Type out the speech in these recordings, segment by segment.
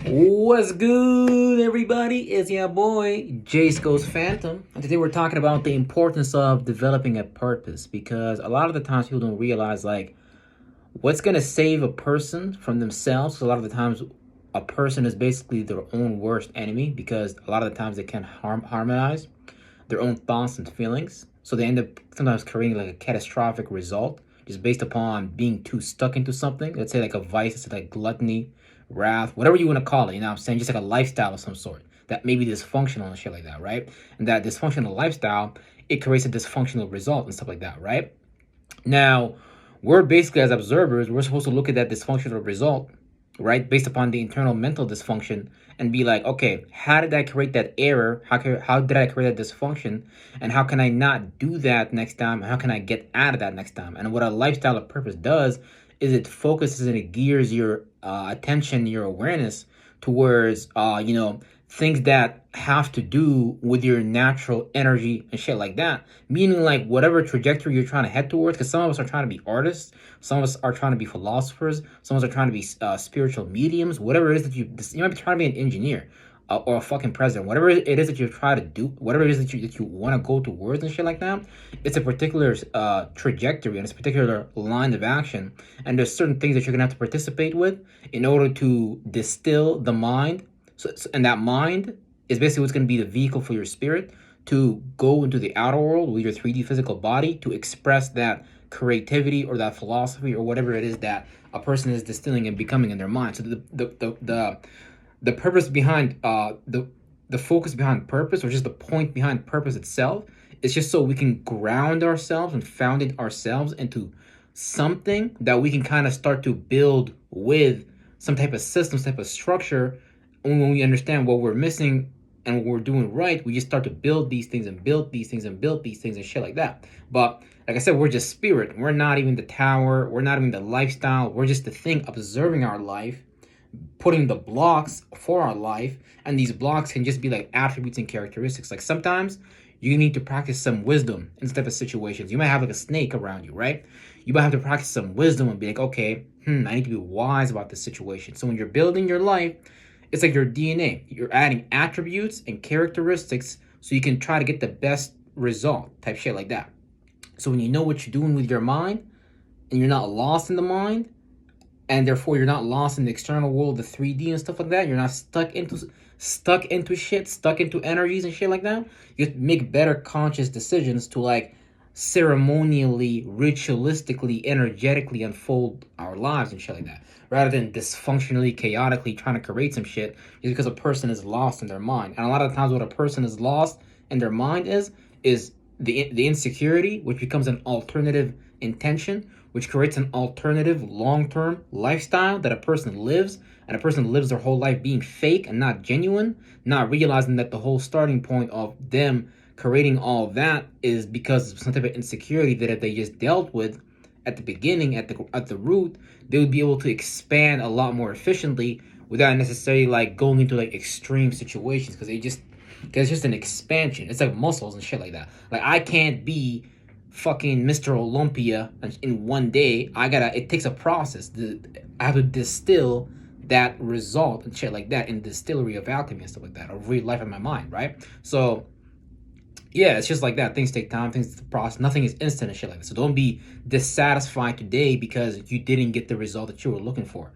What's good, everybody? It's your boy, Jace Goes Phantom. And today we're talking about the importance of developing a purpose because a lot of the times people don't realize, like, what's going to save a person from themselves. A lot of the times, a person is basically their own worst enemy because a lot of the times they can harmonize their own thoughts and feelings. So they end up sometimes creating like a catastrophic result just based upon being too stuck into something. Let's say like a vice, it's like gluttony, wrath, whatever you want to call it. You know what I'm saying? Just like a lifestyle of some sort that may be dysfunctional and shit like that, right? And that dysfunctional lifestyle, it creates a dysfunctional result and stuff like that, right? Now, we're basically as observers, we're supposed to look at that dysfunctional result, right, based upon the internal mental dysfunction, and be like, okay, how did I create that error? How did I create that dysfunction? And how can I not do that next time? How can I get out of that next time? And what a lifestyle of purpose does is it focuses and it gears your attention, your awareness towards, things that have to do with your natural energy and shit like that. Meaning, like, whatever trajectory you're trying to head towards, because some of us are trying to be artists, some of us are trying to be philosophers, some of us are trying to be spiritual mediums, whatever it is that you might be trying to be an engineer. Or a fucking president, whatever it is that you try to do, whatever it is that you want to go towards and shit like that, it's a particular trajectory and it's a particular line of action, and there's certain things that you're gonna have to participate with in order to distill the mind. And that mind is basically what's going to be the vehicle for your spirit to go into the outer world with your 3D physical body to express that creativity or that philosophy or whatever it is that a person is distilling and becoming in their mind. So the purpose behind the focus behind purpose, or just the point behind purpose itself, is just so we can ground ourselves and found it ourselves into something that we can kind of start to build with some type of system, some type of structure. And when we understand what we're missing and what we're doing right, we just start to build these things and build these things and build these things and shit like that. But like I said, we're just spirit. We're not even the tower. We're not even the lifestyle. We're just the thing observing our life, putting the blocks for our life. And these blocks can just be like attributes and characteristics. Like sometimes you need to practice some wisdom in this type of situations. You might have like a snake around you, right? You might have to practice some wisdom and be like, okay, I need to be wise about this situation. So when you're building your life, it's like your DNA. You're adding attributes and characteristics so you can try to get the best result, type shit like that. So when you know what you're doing with your mind and you're not lost in the mind, and therefore you're not lost in the external world, the 3D and stuff like that, you're not stuck into shit, stuck into energies and shit like that, you make better conscious decisions to like ceremonially, ritualistically, energetically unfold our lives and shit like that, rather than dysfunctionally, chaotically trying to create some shit just because a person is lost in their mind. And a lot of times, what a person is lost in their mind is the insecurity, which becomes an alternative intention, which creates an alternative long-term lifestyle that a person lives, and a person lives their whole life being fake and not genuine, not realizing that the whole starting point of them creating all of that is because of some type of insecurity that if they just dealt with at the beginning, at the root, they would be able to expand a lot more efficiently without necessarily like going into like extreme situations, because it's just an expansion. It's like muscles and shit like that. Like I can't be fucking Mr. Olympia in one day. It takes a process. I have to distill that result and shit like that in distillery of alchemy and stuff like that, of real life in my mind, right? So yeah, it's just like that. Things take time, things process. Nothing is instant and shit like that. So don't be dissatisfied today because you didn't get the result that you were looking for.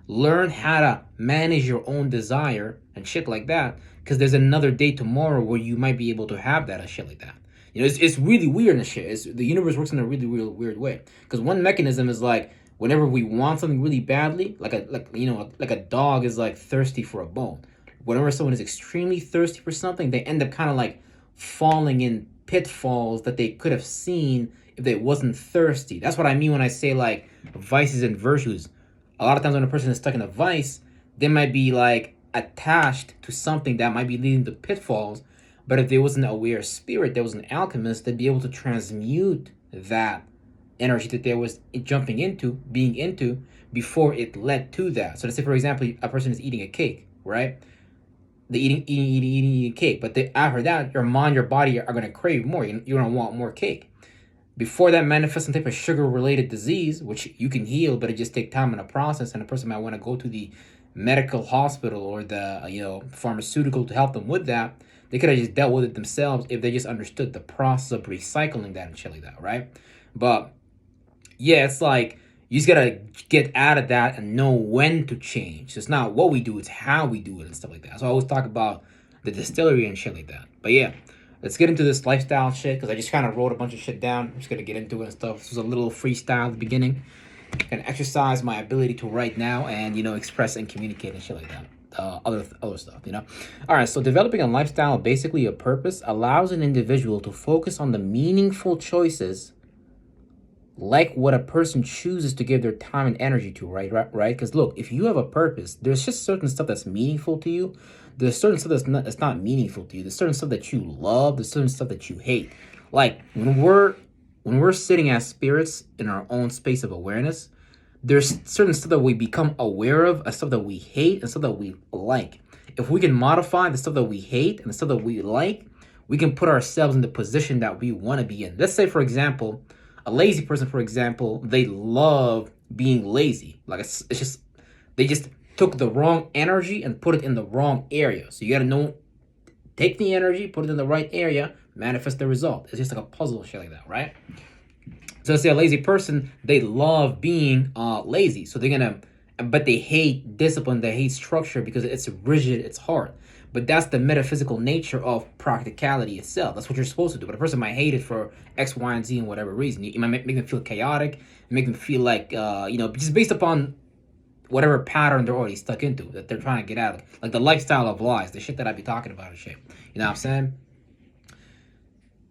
Learn how to manage your own desire and shit like that, because there's another day tomorrow where you might be able to have that and shit like that. You know, it's really weird and shit. The universe works in a really, really weird way. Because one mechanism is like whenever we want something really badly, like a dog is like thirsty for a bone. Whenever someone is extremely thirsty for something, they end up kind of like falling in pitfalls that they could have seen if they wasn't thirsty. That's what I mean when I say like vices and virtues. A lot of times when a person is stuck in a vice, they might be like attached to something that might be leading to pitfalls. But if there was an aware spirit, there was an alchemist, they'd be able to transmute that energy that they was being into, before it led to that. So let's say, for example, a person is eating a cake, right? The eating cake. But after that, your mind, your body are going to crave more. You're going to want more cake. Before that manifests some type of sugar-related disease, which you can heal, but it just takes time and a process, and a person might want to go to the medical hospital or the pharmaceutical to help them with that. They could have just dealt with it themselves if they just understood the process of recycling that and shit like that, right? But yeah, it's like you just gotta get out of that and know when to change. So it's not what we do, it's how we do it and stuff like that. So I always talk about the distillery and shit like that. But yeah, let's get into this lifestyle shit because I just kind of wrote a bunch of shit down. I'm just gonna get into it and stuff. This was a little freestyle at the beginning. Gonna exercise my ability to write now and express and communicate and shit like that. Other stuff, All right, so developing a lifestyle, basically a purpose, allows an individual to focus on the meaningful choices, like what a person chooses to give their time and energy to, right? Because look, if you have a purpose, there's just certain stuff that's meaningful to you. There's certain stuff that's not meaningful to you. There's certain stuff that you love. There's certain stuff that you hate. Like when we're sitting as spirits in our own space of awareness, there's certain stuff that we become aware of, and stuff that we hate, and stuff that we like. If we can modify the stuff that we hate and the stuff that we like, we can put ourselves in the position that we want to be in. Let's say, for example, a lazy person, for example, they love being lazy. Like it's just, they just took the wrong energy and put it in the wrong area. So you got to know, take the energy, put it in the right area, manifest the result. It's just like a puzzle, shit like that, right? So let's say a lazy person, they love being lazy. So but they hate discipline, they hate structure because it's rigid, it's hard. But that's the metaphysical nature of practicality itself. That's what you're supposed to do. But a person might hate it for X, Y, and Z and whatever reason. You might make them feel chaotic, make them feel like, just based upon whatever pattern they're already stuck into, that they're trying to get out of. Like the lifestyle of lies, the shit that I be talking about and shit. You know what I'm saying?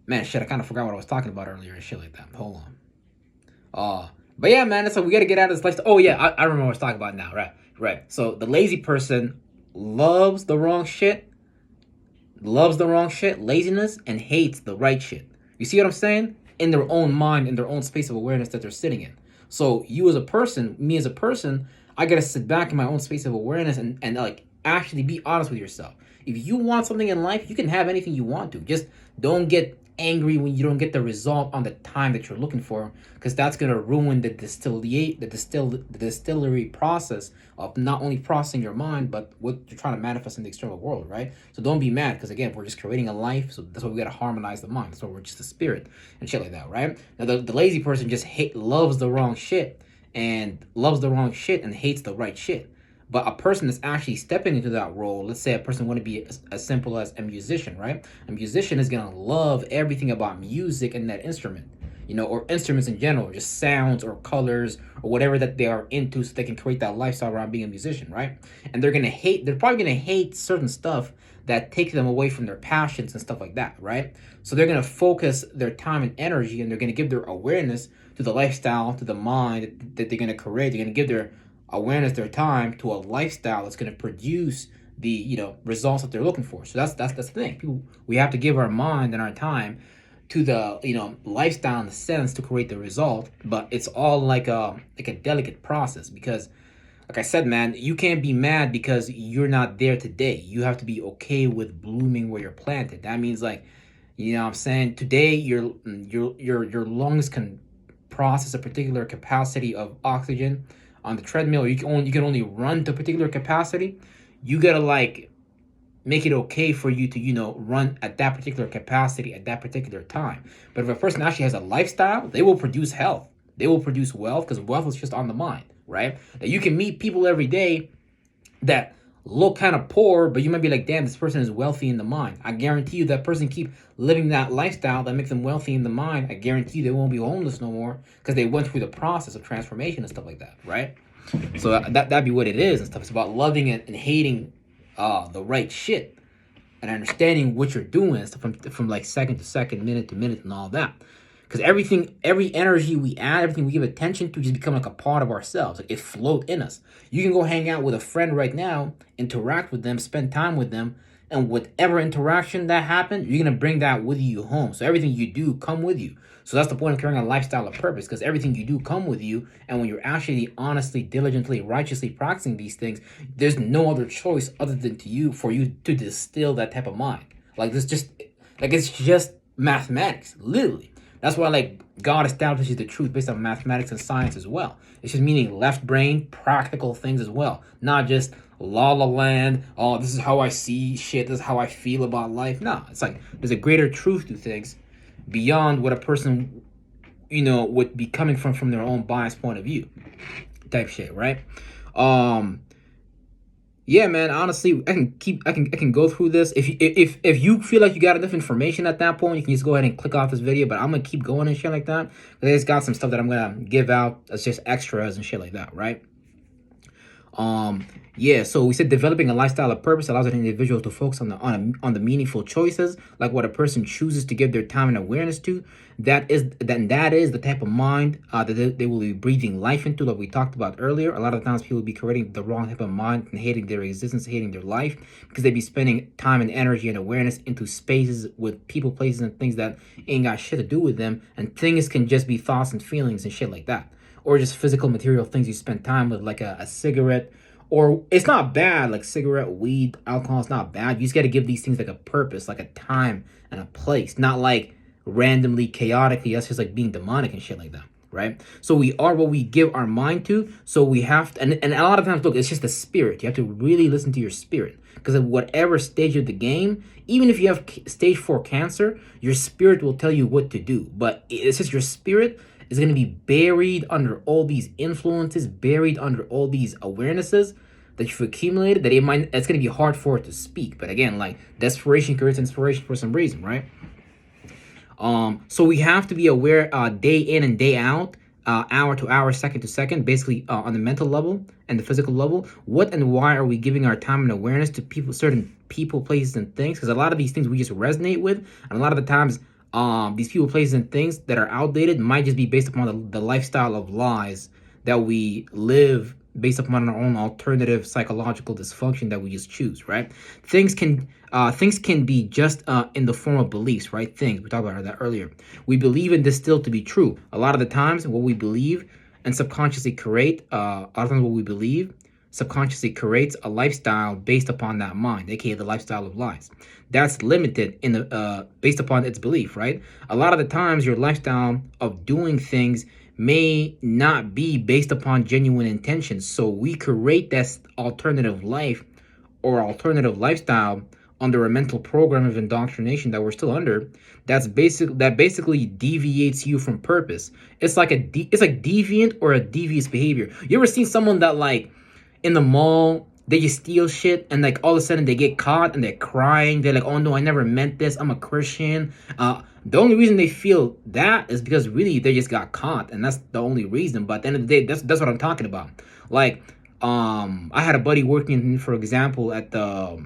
Man, shit, I kind of forgot what I was talking about earlier and shit like that. Hold on. But yeah, man, so we got to get out of this lifestyle. Oh, yeah, I remember what I was talking about now. Right. So the lazy person loves the wrong shit, laziness, and hates the right shit. You see what I'm saying? In their own mind, in their own space of awareness that they're sitting in. So you as a person, me as a person, I got to sit back in my own space of awareness and like actually be honest with yourself. If you want something in life, you can have anything you want to. Just don't get angry when you don't get the result on the time that you're looking for, because that's going to ruin the distillery process of not only processing your mind but what you're trying to manifest in the external world, right? So don't be mad, because again, we're just creating a life, so that's why we got to harmonize the mind. That's why we're just a spirit and shit like that, right? Now the lazy person just loves the wrong shit and hates the right shit. But a person that's actually stepping into that role, let's say a person want to be as simple as a musician, right? A musician is going to love everything about music and that instrument, or instruments in general, just sounds or colors or whatever that they are into, so they can create that lifestyle around being a musician, right? And they're probably going to hate certain stuff that takes them away from their passions and stuff like that, right? So they're going to focus their time and energy, and they're going to give their awareness to the lifestyle, to the mind that they're going to create. They're going to give their awareness, their time, to a lifestyle that's going to produce the results that they're looking for. So that's the thing. We have to give our mind and our time to the lifestyle in the sense to create the result, but it's all like a delicate process, because like I said, man, you can't be mad because you're not there today. You have to be okay with blooming where you're planted. That means, like, what I'm saying, today your lungs can process a particular capacity of oxygen on the treadmill, or you can only run to a particular capacity. You gotta like make it okay for you to run at that particular capacity at that particular time. But if a person actually has a lifestyle, they will produce health, they will produce wealth, because wealth is just on the mind, right? That you can meet people every day that look kind of poor, but you might be like, damn, this person is wealthy in the mind. I guarantee you that person keep living that lifestyle that makes them wealthy in the mind. I guarantee you they won't be homeless no more, because they went through the process of transformation and stuff like that, right? So that'd be what it is and stuff. It's about loving it and hating the right shit, and understanding what you're doing and stuff from like second to second, minute to minute, and all that. Because every energy we add, everything we give attention to, just become like a part of ourselves. Like it floats in us. You can go hang out with a friend right now, interact with them, spend time with them, and whatever interaction that happened, you're gonna bring that with you home. So everything you do come with you. So that's the point of carrying a lifestyle of purpose, because everything you do come with you. And when you're actually honestly, diligently, righteously practicing these things, there's no other choice other than for you to distill that type of mind. Like it's just mathematics, literally. That's why like God establishes the truth based on mathematics and science as well. It's just meaning left brain, practical things as well, not just la la land. Oh, this is how I see shit. This is how I feel about life. No, it's like there's a greater truth to things beyond what a person, would be coming from their own biased point of view, type shit, right? Um, yeah, man. Honestly, I can go through this. If you feel like you got enough information at that point, you can just go ahead and click off this video. But I'm gonna keep going and shit like that. There's got some stuff that I'm gonna give out as just extras and shit like that, right? Um, yeah, so we said developing a lifestyle of purpose allows an individual to focus on the meaningful choices, like what a person chooses to give their time and awareness to. That is the type of mind that they will be breathing life into, like we talked about earlier. A lot of times people will be creating the wrong type of mind and hating their existence, hating their life, because they be spending time and energy and awareness into spaces with people, places, and things that ain't got shit to do with them. And things can just be thoughts and feelings and shit like that, or just physical material things you spend time with, like a cigarette. Or it's not bad, like cigarette, weed, alcohol. It's not bad. You just got to give these things like a purpose, like a time and a place, not like randomly, chaotically. That's just like being demonic and shit like that, right? So we are what we give our mind to. So we have to, and a lot of times, look, it's just the spirit. You have to really listen to your spirit, because at whatever stage of the game, even if you have stage 4 cancer, your spirit will tell you what to do. But it's just your spirit is going to be buried under all these influences, buried under all these awarenesses that you've accumulated, that it's going to be hard for it to speak. But again, like, desperation creates inspiration for some reason, right? So we have to be aware day in and day out, hour to hour, second to second, basically on the mental level and the physical level. What and why are we giving our time and awareness to certain people, places, and things? Because a lot of these things we just resonate with, and a lot of the times these people, places, and things that are outdated might just be based upon the lifestyle of lies that we live, based upon our own alternative psychological dysfunction that we just choose, right? Things can be just in the form of beliefs, right? Things, we talked about that earlier. We believe in this still to be true. A lot of the times what we believe and subconsciously create, a lot of times what we believe subconsciously creates a lifestyle based upon that mind, aka the lifestyle of lies. That's limited in the based upon its belief, right? A lot of the times your lifestyle of doing things may not be based upon genuine intentions. So we create that alternative life or alternative lifestyle under a mental program of indoctrination that we're still under. That basically deviates you from purpose. It's like deviant or a devious behavior. You ever seen someone that, like, in the mall, they just steal shit, and like all of a sudden they get caught and they're crying. They're like, "Oh no, I never meant this. I'm a Christian." The only reason they feel that is because really they just got caught, and that's the only reason. But at the end of the day, that's what I'm talking about. Like, I had a buddy working, for example, at the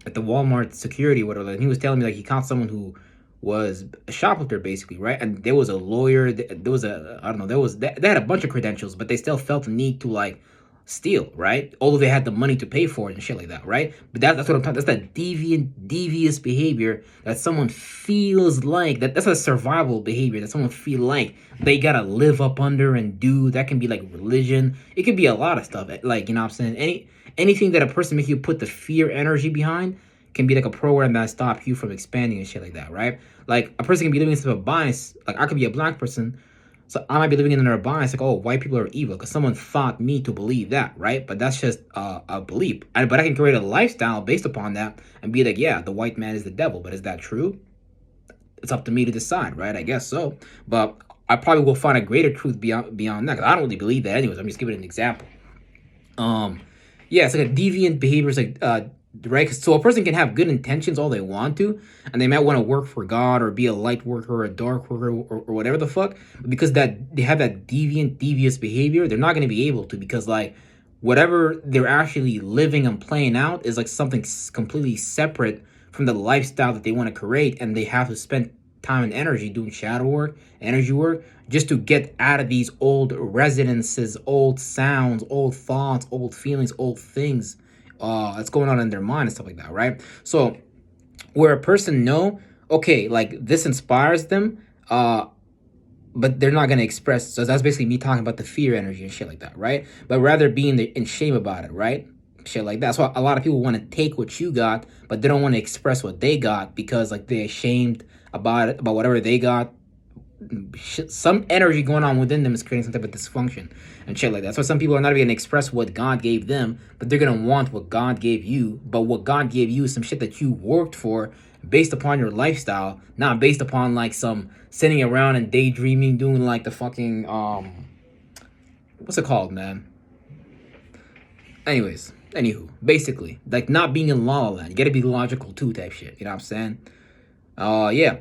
Walmart security, whatever, and he was telling me like he caught someone who was a shoplifter, basically, right? And there was a lawyer. There was I don't know. They had a bunch of credentials, but they still felt the need to like steal, right? Although they had the money to pay for it and shit like that, right? But that's what I'm talking. That's that devious behavior that someone feels like that's a survival behavior that someone feel like they gotta live up under and do. That can be like religion. It could be a lot of stuff. Like, you know what I'm saying? Anything that a person makes you put the fear energy behind can be like a program that stops you from expanding and shit like that, right? Like, a person can be living in some bias. Like, I could be a black person, so I might be living in a bias, like, oh, white people are evil, because someone thought me to believe that, right? But that's just a belief. But I can create a lifestyle based upon that and be like, yeah, the white man is the devil. But is that true? It's up to me to decide, right? I guess so. But I probably will find a greater truth beyond that, because I don't really believe that anyways. I'm just giving an example. Yeah, it's like a deviant behavior. It's like, right? So a person can have good intentions all they want to, and they might want to work for God or be a light worker or a dark worker or whatever the fuck. But because that they have that devious behavior, they're not going to be able to, because like whatever they're actually living and playing out is like something completely separate from the lifestyle that they want to create, and they have to spend time and energy doing shadow work, energy work, just to get out of these old residences, old sounds, old thoughts, old feelings, old things that's going on in their mind and stuff like that, right? So where a person okay, like this inspires them, but they're not going to express. So that's basically me talking about the fear energy and shit like that, right? But rather being in shame about it, right? Shit like that. So a lot of people want to take what you got, but they don't want to express what they got, because like they're ashamed about it, about whatever they got, some energy going on within them is creating some type of dysfunction and shit like that. So some people are not even gonna express what God gave them, but they're gonna want what God gave you. But what God gave you is some shit that you worked for based upon your lifestyle, not based upon like some sitting around and daydreaming, doing like the fucking what's it called, man? Anyways, anywho, basically, like not being in La La Land. You gotta be logical too, type shit. You know what I'm saying? Yeah.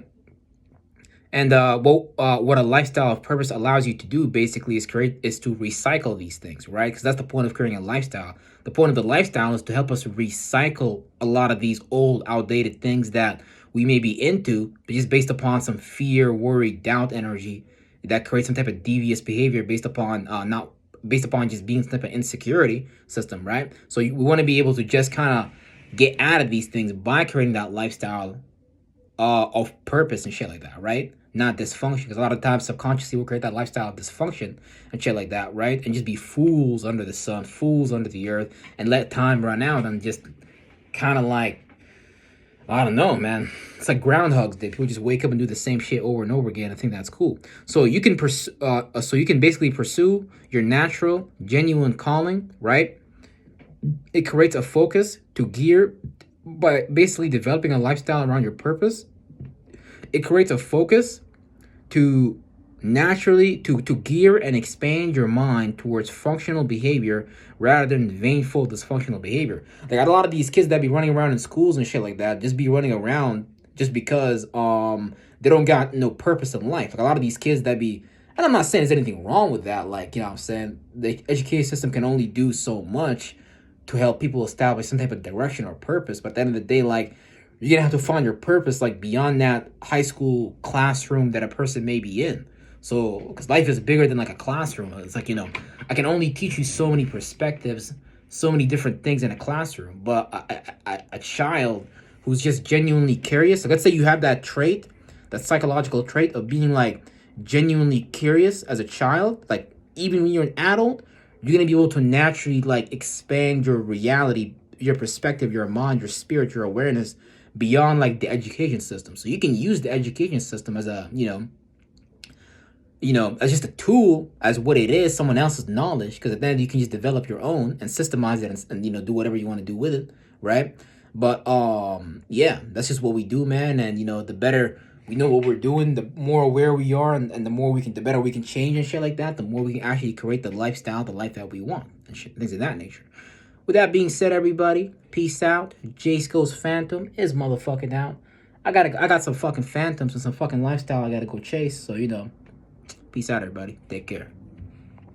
And what a lifestyle of purpose allows you to do basically is to recycle these things, right? Because that's the point of creating a lifestyle. The point of the lifestyle is to help us recycle a lot of these old, outdated things that we may be into, but just based upon some fear, worry, doubt energy that creates some type of devious behavior based upon not based upon just being some type of insecurity system, right? So we want to be able to just kind of get out of these things by creating that lifestyle of purpose and shit like that, right? Not dysfunction, because a lot of times subconsciously we'll create that lifestyle of dysfunction and shit like that, right? And just be fools under the sun, fools under the earth, and let time run out and just kind of like, I don't know, man. It's like Groundhog's Day. People just wake up and do the same shit over and over again. I think that's cool. So you can basically pursue your natural, genuine calling, right? It creates a focus to gear by basically developing a lifestyle around your purpose. It creates a focus to naturally to gear and expand your mind towards functional behavior rather than vainful dysfunctional behavior. Like a lot of these kids that be running around in schools and shit like that just be running around just because they don't got no purpose in life. Like a lot of these kids that be, and I'm not saying there's anything wrong with that, like, you know what I'm saying, the education system can only do so much to help people establish some type of direction or purpose, but at the end of the day, like, you're gonna have to find your purpose like beyond that high school classroom that a person may be in. So, because life is bigger than like a classroom. It's like, you know, I can only teach you so many perspectives, so many different things in a classroom. But a child who's just genuinely curious, like let's say you have that trait, that psychological trait of being like genuinely curious as a child, like even when you're an adult, you're gonna be able to naturally like expand your reality, your perspective, your mind, your spirit, your awareness beyond like the education system. So you can use the education system as a, as just a tool, as what it is, someone else's knowledge, because then you can just develop your own and systemize it and do whatever you want to do with it, right? But yeah, that's just what we do, man. And the better we know what we're doing, the more aware we are, and the better we can change and shit like that, the more we can actually create the lifestyle, the life that we want, and shit, things of that nature. With that being said, everybody, peace out. Jace Goes Phantom is motherfucking out. I got some fucking phantoms and some fucking lifestyle I gotta go chase. So peace out, everybody. Take care.